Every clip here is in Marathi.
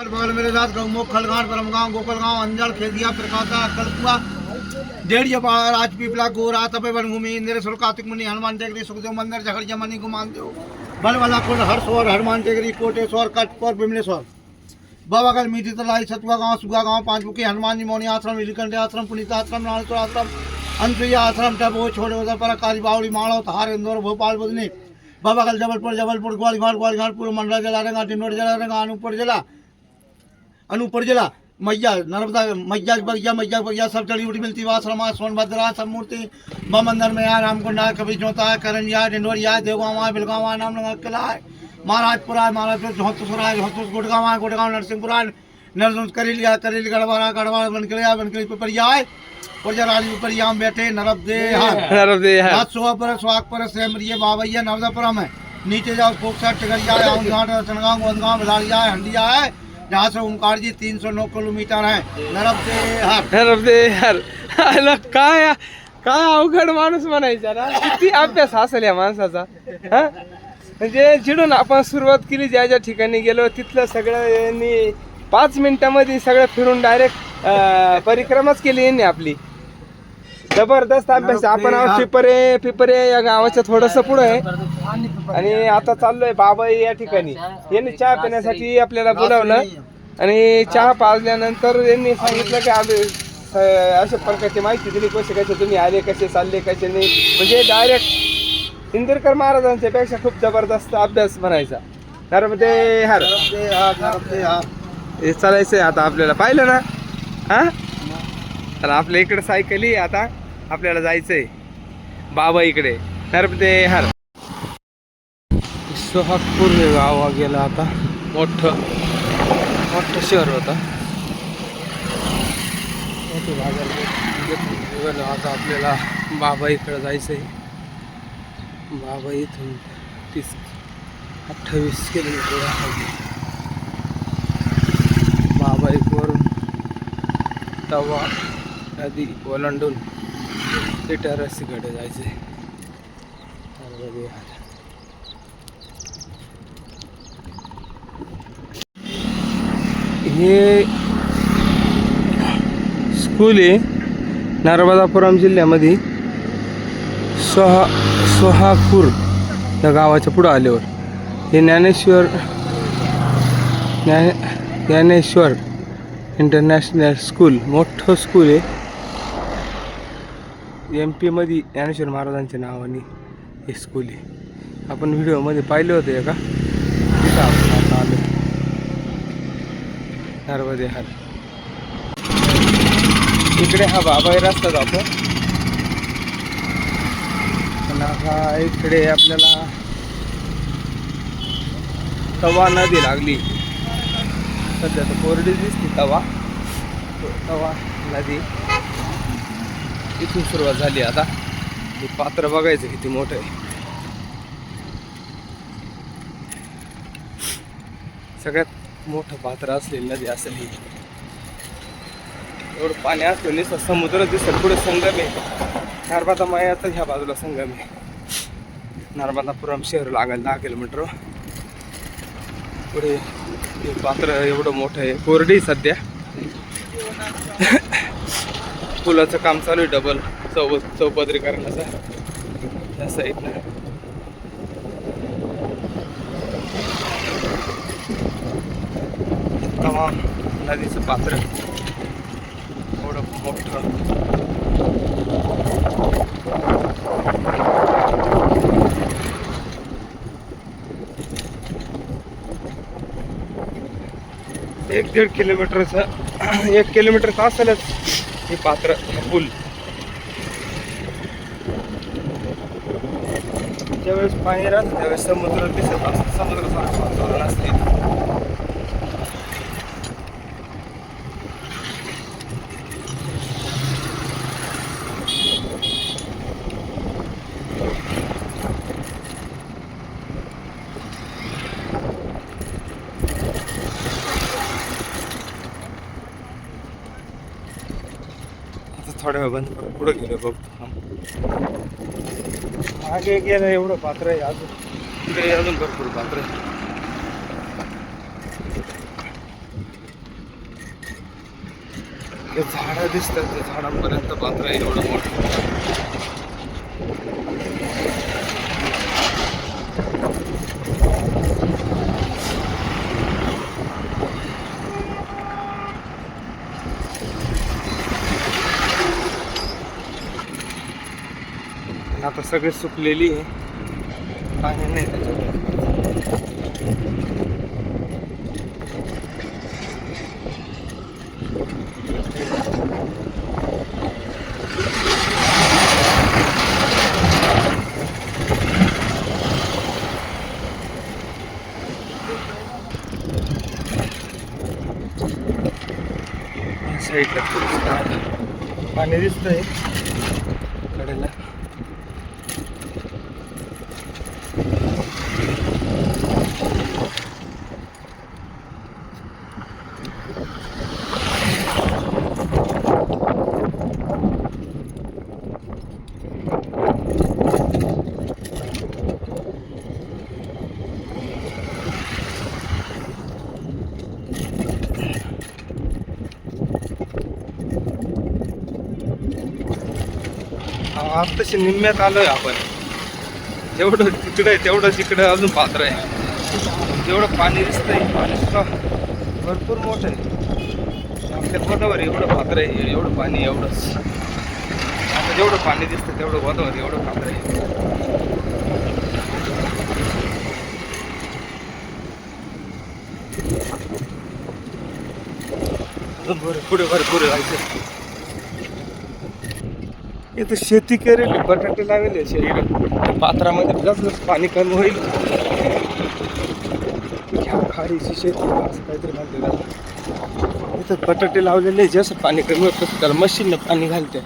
बगल मेरे साथ गौमुख खलगांव परमगांव गोकलगांव अंजल खेदिया प्रकाशा कलकुआ डेढ़िया राजपीपला गोरा तपे वनभूमि इंद्रेश्वर कार्तिक मुनि हनुमान टेकरी सुखदेव मंदिर झगड़िया मनी गुमान देव बलवाला कुंड हरसोर हनुमान टेकरी कोटेश्वर कटपुर बिमलेश्वर बाबागल मीठी तलाई सतुआ गांव सुगा गांव पांचमुखी हनुमान जी मौनी आश्रम नीलकंठ आश्रम पुनीता आश्रम नानेश्वर आश्रम अंतुया आश्रम टबो छोटे उधर पर कारी बावड़ी माड़ो धार इंदौर भोपाल बुधनी बाबागल जबलपुर जबलपुर ग्वालिघाट पूर्व मंडला जिला रंगा डिंडोर जिला रंगा अनूपपुर जिला मैया नर्मदा मैया बगिया सब जड़ी बूटी मिलती है आश्रमा सोनभद्रा सब मूर्ति मंदिर में है रामकुंडा कभी जोता है करंजिया डिंडोरिया देवगांव बिलगांव नामनगर किला है महाराजपुरा महाराजपुर झोंतुस गुड़गांव नरसिंहपुरा नरसुंस करेलिया गढ़वारा गढ़वारा बनकली पिपरिया है और रानी पिपरिया में बैठे नरबदे हाथ सुहा पर सुहाग पर सेमरिया बाबैया नर्मदापुरम है नीचे जाओ फोक्सा टिगरिया घाट रतनगांव गोंदगांव भिलाड़िया है हंडिया है जहाँ से ओमकार जी 309 किलोमीटर है नरबदेहर काय अवघड माणूस म्हणायचा ना किती अभ्यास असेल या माणसाचा हा म्हणजे जिडून आपण सुरुवात केली ज्या ज्या ठिकाणी गेलो तिथलं सगळं यांनी 5 मिनिटांमध्ये सगळं फिरून डायरेक्ट परिक्रमाच केली यांनी आपली जबरदस्त अभ्यास आपण पिपरे या गावाच्या थोडस पुढे आहे आणि आता चाललोय बाबा या ठिकाणी यांनी चहा पिण्यासाठी आपल्याला बोलावलं आणि चहा पाजल्यानंतर यांनी सांगितलं की आम्ही अशा प्रकारची माहिती दिली कसे तुम्ही आले कसे चालले कसे नाही म्हणजे डायरेक्ट इंदुरकर महाराजांच्या पेक्षा खूप जबरदस्त अभ्यास म्हणायचा नर्मदेहर हे चालायचंय आता आपल्याला पाहिलं ना हा तर आपल्या इकडे सायकली आता आपल्याला जायचंय बाबा इकडे नर्मदेहर सोहागपूर हे गाव गेला आता मोठं शहर होता मोठं बाजार आता आपल्याला बाबा इकडे जायचंय बाबा इथून 28 किलोमीटर बाबा इथवरून तवा नदी ओलांडून ते टेरेसकडे जायचे हे स्कूल आहे नर्मदापुरम जिल्ह्यामध्ये सोहागपूर या गावाच्या पुढं आल्यावर हे ज्ञानेश्वर इंटरनॅशनल स्कूल मोठं स्कूल आहे MP मध्ये ज्ञानेश्वर महाराजांच्या नावाने हे स्कूल आहे आपण व्हिडिओमध्ये पाहिलं होतं का तिथं आपण आता आलो नर्मदेहर इकडे हा बाबा रस्ता जातो आता इकडे आपल्याला तवा नदी लागली सध्या तर कोरडी दिसते तवा नदी इथून सुरुवात झाली आता हे पात्र बघायचं किती मोठं आहे सगळ्यात मोठं पात्र असलेली नदी असेल ही एवढं पाणी असलं नाही समुद्र दिसेल पुढे संगम आहे नर्मदा मायाचा ह्या बाजूला संगम आहे नर्मदापुरम शहर लागायला 10 किलोमीटर पुढे हे पात्र एवढं मोठं आहे कोरडी सध्या पुलाचं काम चालू आहे डबल चौपदरीकरणाचं त्या साईडला तमाम नदीचं पात्र एवढं मोठं एक 1.5 किलोमीटरचं 1 किलोमीटरचं असेलच हे पात्र पूल ज्यावेळेस पाणी राहतं त्यावेळेस समुद्र दिसत असतं समुद्रासारखं वातावरण असते थोड्या वेळ बंद कर पुढे गेलो बघतो मागे गेलं एवढं पात्र आहे अजून तिकडे अजून भरपूर पात्र आहे ते झाडं दिसतात, ते झाडांपर्यंत पात्र आहे एवढं मोठं. आता सगळी सुकलेली आहे, पाणी नाही त्याच्यात. साईडला पाणी दिसतंय कडेला. आत्ताशी निम्म्यात आलोय आपण. जेवढं तिकडं आहे तेवढं तिकडं अजून पात्र आहे. जेवढं पाणी दिसतंय पाणी सुद्धा भरपूर मोठं आहे. आपल्या गोदावर एवढं पात्र आहे, एवढं पाणी एवढंच. आता जेवढं पाणी दिसतं तेवढं गोदावर एवढं पात्र आहे. अजून पुढे भरपूर जायचं. इथं शेती करेल, बटाटे लावेल इकडं पात्रामध्ये. जास्त पाणी कमी होईल. खारीची शेती असं काहीतरी म्हणते त्याला. इथं बटाटे लावलेले, जसं पाणी कमी होतं त्याला मशीननं पाणी घालते.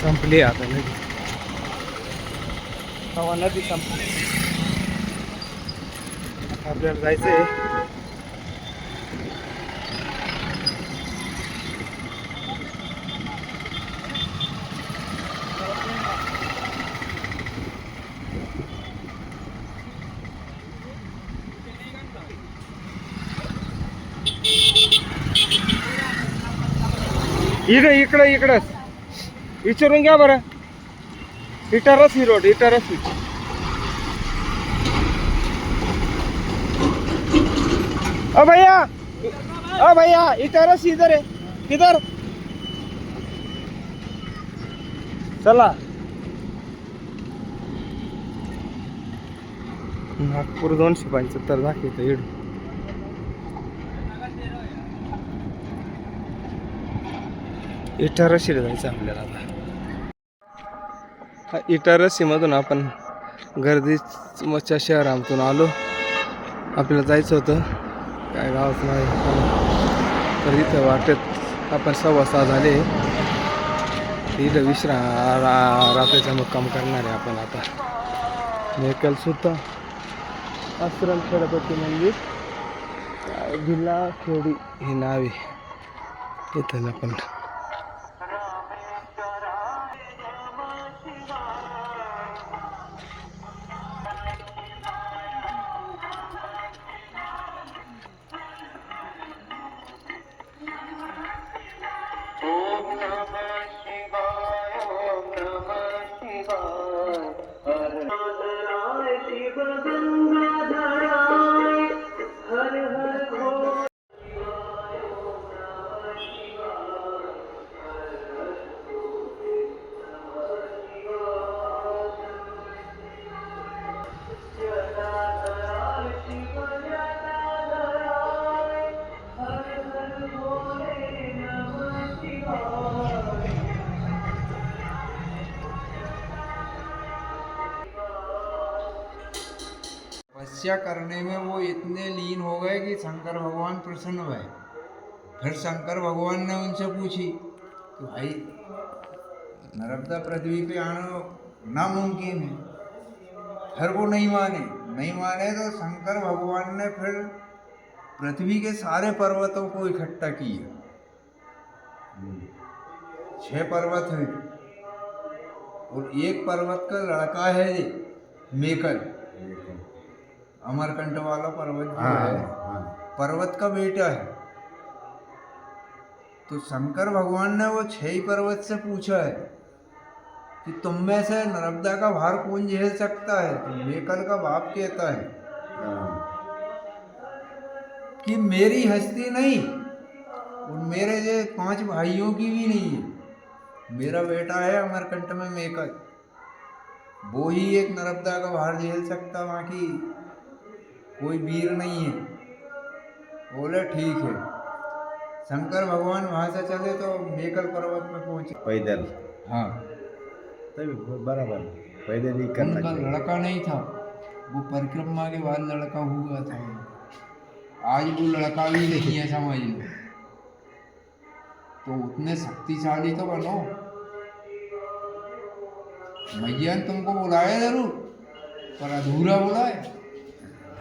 संपली आता नदी. हवा नदी संपली. आपल्याला जायचंय इकडंच विचारून घ्या बरं. इटारसी रोड, इटारसी. ओ भैया इटारसी इधर है. किधर? चला. नागपूर 275 दाखवतं इड. इटारसीला जायचं आपल्याला आता. इटारसीमधून आपण गर्दीच्या शहरातून आलो. आपल्याला जायचं होतं काय गावात नाही, तर इथं वाटेत आपण 6:15 झाले. इथं रात्रीचा मुक्काम करणार आहे आपण आता. मेकल सुद्धा आश्रम खेडपट्टी मंदिर जिल्हा खेडी हे नाव आहे. इथं आपण तपस्या करने में वो इतने लीन हो गए कि शंकर भगवान प्रसन्न हुए। फिर शंकर भगवान ने उनसे पूछी कि भाई नर्मदा पृथ्वी पे आना नामुमकिन है। फिर वो नहीं माने तो शंकर भगवान ने फिर पृथ्वी के सारे पर्वतों को इकट्ठा किया। 6 पर्वत हैं और एक पर्वत का लड़का है ये मेकल, अमरकंट वाला पर्वत जो है, पर्वत का बेटा है। तो शंकर भगवान ने वो 6 ही पर्वत से पूछा है कि तुम में से नर्मदा का भार कौन झेल सकता है। तो मेकल का बाप कहता है कि मेरी हस्ती नहीं और मेरे ये 5 भाइयों की भी नहीं है, मेरा बेटा है अमरकंट में मेकल, वो ही एक नर्मदा का भार झेल सकता, बाकी कोई वीर नहीं है। बोले ठीक है। शंकर भगवान वहां से चले तो मेकल पर्वत में पहुंचे पैदल। हाँ, तभी बराबर पैदल ही करना उनका चाहिए। लड़का नहीं था, वो परिक्रमा के बाद लड़का हुआ था। आज वो लड़का भी नहीं है, समझ लो। तो उतने शक्तिशाली तो बनो। मैया ने तुमको बुलाया जरूर, पर अधूरा बुलाए,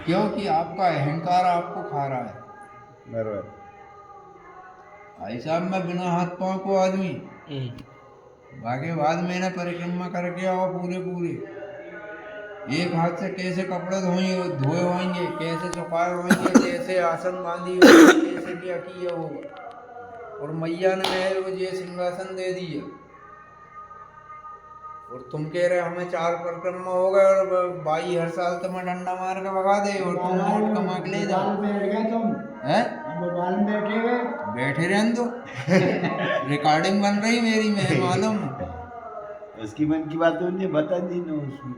क्योंकि आपका अहंकार आपको खा रहा है। बराबर। भाई साहब, मैं बिना हाथ पांव को आदमी, बाकी बाद मैंने परिक्रमा करके आओ पूरे एक हाथ से कैसे कपड़े धोए होंगे, कैसे सुखाए होंगे, कैसे आसन बांधी होगी, कैसे क्या किया होगा। और मैया ने मेरे को ये सिंहासन दे दिया और तुम कह रहे हमें 4 परिक्रमा हो गए और बाई हर साल तुम्हें डंडा मार के भगा दे और तुम नोट कमा के ले जाओ। हैं? बैठे रहने दो। रिकॉर्डिंग बन रही मेरी, मैं मालूम। उसकी मन की बात उन्हें बता दी ना उसमें।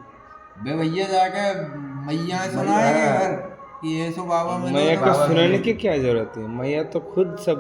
बे भैया जाके मैया सुनाएंगे घर कि ये सो बाबा मैया को सुनाने की क्या जरूरत है, मैया तो खुद सब